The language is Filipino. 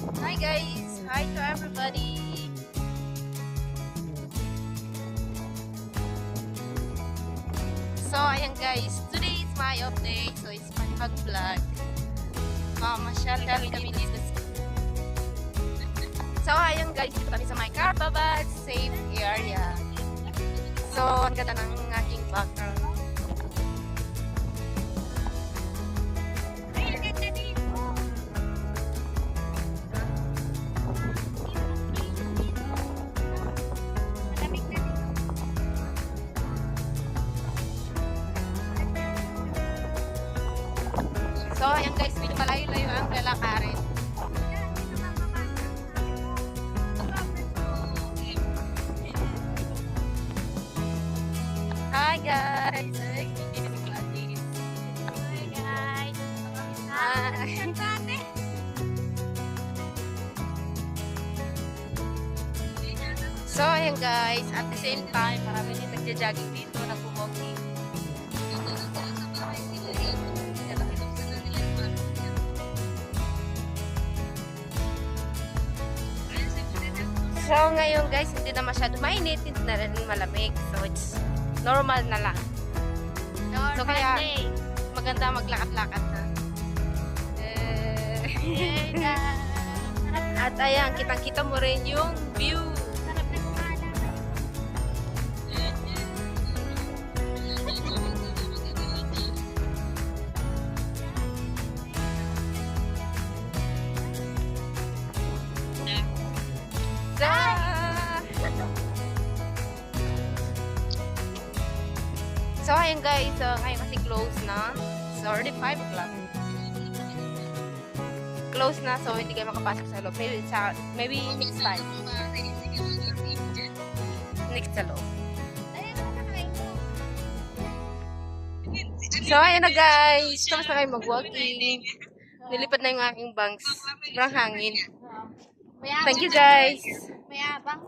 Hi guys! Hi to everybody! So ayan guys, today is my off day. So it's my pag-vlog. Mamasyal kami dito. So ayan guys, dito kami sa my Caravan safe area. So ang ganda ng aking background. So, ayan guys, medyo malayo-layo ang lalakarin. Hi guys! Hi guys! Hi! So, ayan guys, at the same time, marami din nagja-jogging dito, nag-walking. So, ngayon guys, hindi na masyado mainit, hindi na rin malamig. So, it's normal na lang. So, kaya maganda maglakad-lakad na. At ayan, kitang-kita mo rin yung view. So, ayun guys, ngayon kasi close na. So, already 5 o'clock. Close na, so hindi kayo makapasok sa loob. Maybe next time. Next sa loob. So, ayun na guys. Tapos na kayo mag-walking. Nilipad na yung aking bangs. Sobrang hangin. Thank you guys. Mayabang.